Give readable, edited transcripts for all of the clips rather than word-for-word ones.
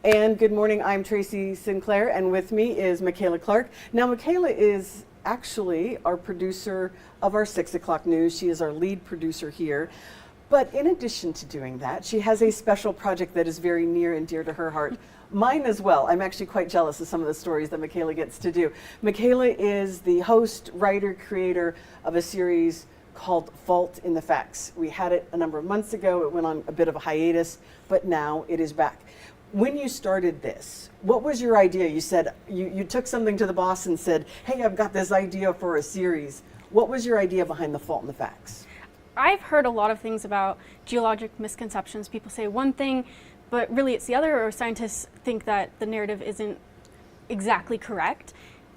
And good morning, I'm Tracy Sinclair, and with me is Michaela Clark. Now, Michaela is actually our producer of our 6 o'clock news. She is our lead producer here. But in addition to doing that, she has a special project that is very near and dear to her heart. Mine as well. I'm actually quite jealous of some of the stories that Michaela gets to do. Michaela is the host, writer, creator of a series called Fault in the Facts. We had it a number of months ago. It went on a bit of a hiatus, but now it is back. When you started this, what was your idea? You said you took something to the boss and said, hey, I've got this idea for a series. What was your idea behind the Fault in the Facts? I've heard a lot of things about geologic misconceptions. People say one thing, but really it's the other, or scientists think that the narrative isn't exactly correct.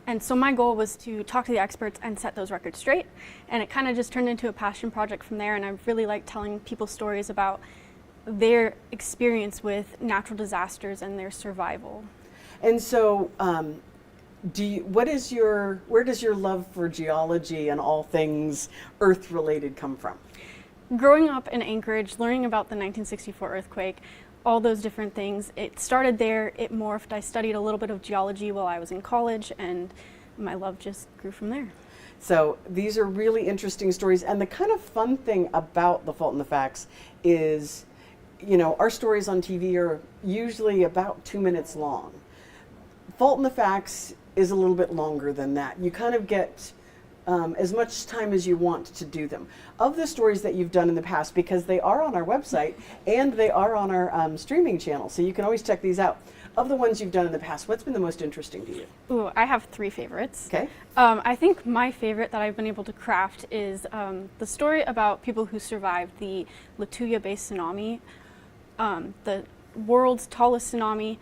And so my goal was to talk to the experts and set those records straight. And it kind of just turned into a passion project from there. And I really like telling people stories about their experience with natural disasters and their survival. And so, where does your love for geology and all things Earth-related come from? Growing up in Anchorage, learning about the 1964 earthquake, all those different things, it started there, it morphed. I studied a little bit of geology while I was in college, and my love just grew from there. So these are really interesting stories, and the kind of fun thing about the Fault in the Facts is, you know, our stories on TV are usually about 2 minutes long. Fault in the Facts is a little bit longer than that. You kind of get as much time as you want to do them. Of the stories that you've done in the past, because they are on our website and they are on our streaming channel, so you can always check these out. Of the ones you've done in the past, what's been the most interesting to you? Ooh, I have 3 favorites. Okay. I think my favorite that I've been able to craft is the story about people who survived the Lituya-based tsunami, the world's tallest tsunami.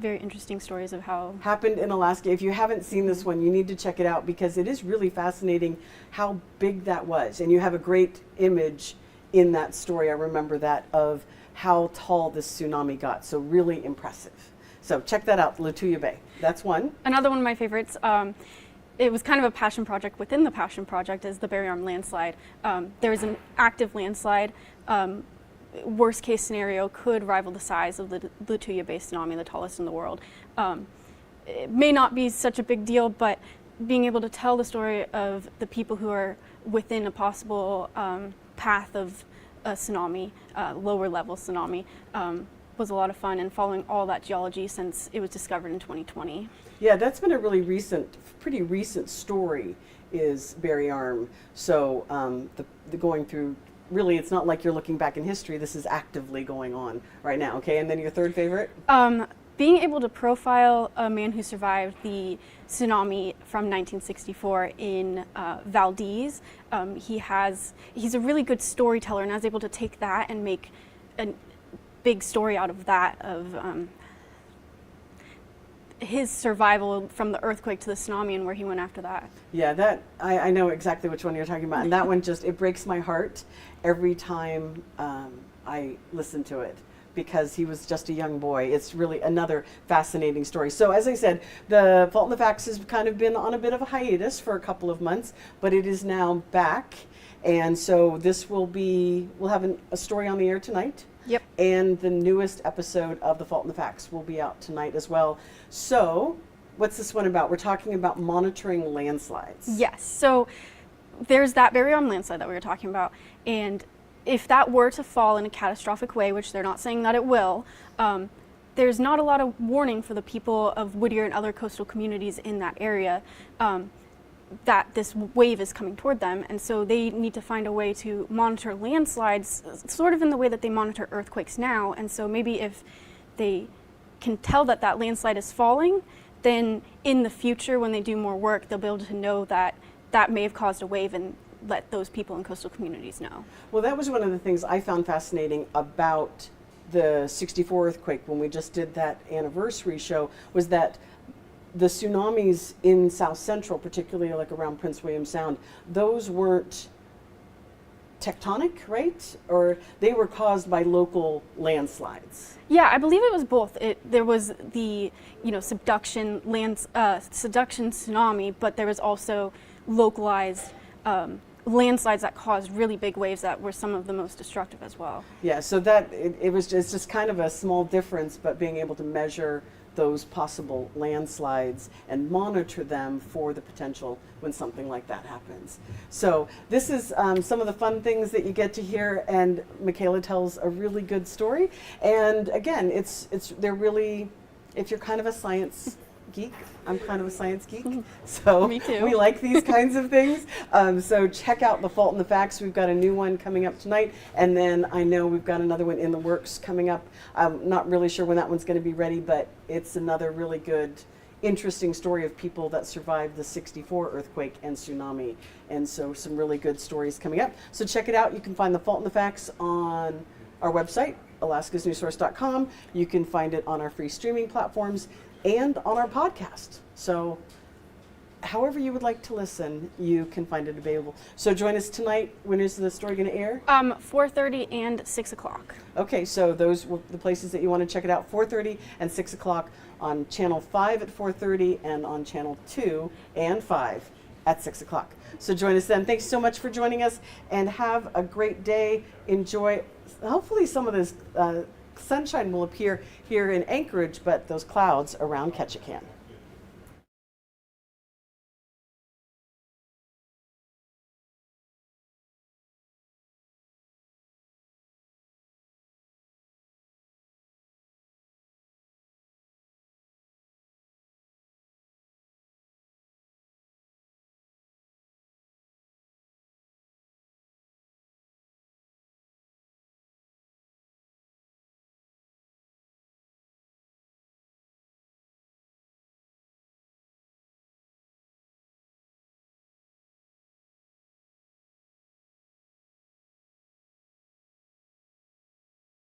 Very interesting stories of how happened in Alaska. If you haven't seen this one, you need to check it out because it is really fascinating how big that was. And you have a great image in that story, I remember that, of how tall this tsunami got. So really impressive. So check that out, Lituya Bay. That's one. Another one of my favorites, it was kind of a passion project within the passion project, is the Barry Arm landslide. There is an active landslide. Worst case scenario could rival the size of the Lituya-based tsunami, the tallest in the world. It may not be such a big deal, but being able to tell the story of the people who are within a possible path of a tsunami, lower level tsunami, was a lot of fun, and following all that geology since it was discovered in 2020. Yeah, that's been a really pretty recent story, is Barry Arm. So the going through, really, it's not like you're looking back in history. This is actively going on right now. Okay, and then your third favorite? Being able to profile a man who survived the tsunami from 1964 in Valdez. He's a really good storyteller, and I was able to take that and make a big story out of that, of his survival from the earthquake to the tsunami and where he went after that. Yeah, that I know exactly which one you're talking about, and that one just, it breaks my heart every time I listen to it, because he was just a young boy. It's really another fascinating story. So as I said, the Fault in the Facts has kind of been on a bit of a hiatus for a couple of months, but it is now back, and so this will be, we'll have a story on the air tonight. Yep. And the newest episode of The Fault in the Facts will be out tonight as well. So, what's this one about? We're talking about monitoring landslides. Yes. So, there's that Barry Arm landslide that we were talking about. And if that were to fall in a catastrophic way, which they're not saying that it will, there's not a lot of warning for the people of Whittier and other coastal communities in that area. That this wave is coming toward them, and so they need to find a way to monitor landslides sort of in the way that they monitor earthquakes now. And so maybe if they can tell that that landslide is falling, then in the future when they do more work, they'll be able to know that that may have caused a wave and let those people in coastal communities know. Well, that was one of the things I found fascinating about the 64 earthquake when we just did that anniversary show, was that the tsunamis in South Central, particularly like around Prince William Sound, those weren't tectonic, right? Or they were caused by local landslides. Yeah, I believe it was both. There was the subduction tsunami, but there was also localized landslides that caused really big waves that were some of the most destructive as well. Yeah, so that it was just kind of a small difference, but being able to measure those possible landslides and monitor them for the potential when something like that happens. So this is some of the fun things that you get to hear, and Michaela tells a really good story. And again, they're really, if you're kind of a science geek, I'm kind of a science geek, so Me too. we like these kinds of things. So check out The Fault in the Facts. We've got a new one coming up tonight, and then I know we've got another one in the works coming up. I'm not really sure when that one's going to be ready, but it's another really good, interesting story of people that survived the '64 earthquake and tsunami, and so some really good stories coming up. So check it out. You can find The Fault in the Facts on our website, alaskasnewssource.com. You can find it on our free streaming platforms and on our podcast. So however you would like to listen, you can find it available. So join us tonight. When is the story going to air? 4:30 and 6 o'clock. Okay, so those were the places that you want to check it out, 4:30 and 6 o'clock on Channel 5 at 4:30 and on Channel 2 and 5 at 6 o'clock. So join us then. Thanks so much for joining us, and have a great day. Enjoy. Hopefully some of this sunshine will appear here in Anchorage, but those clouds around Ketchikan.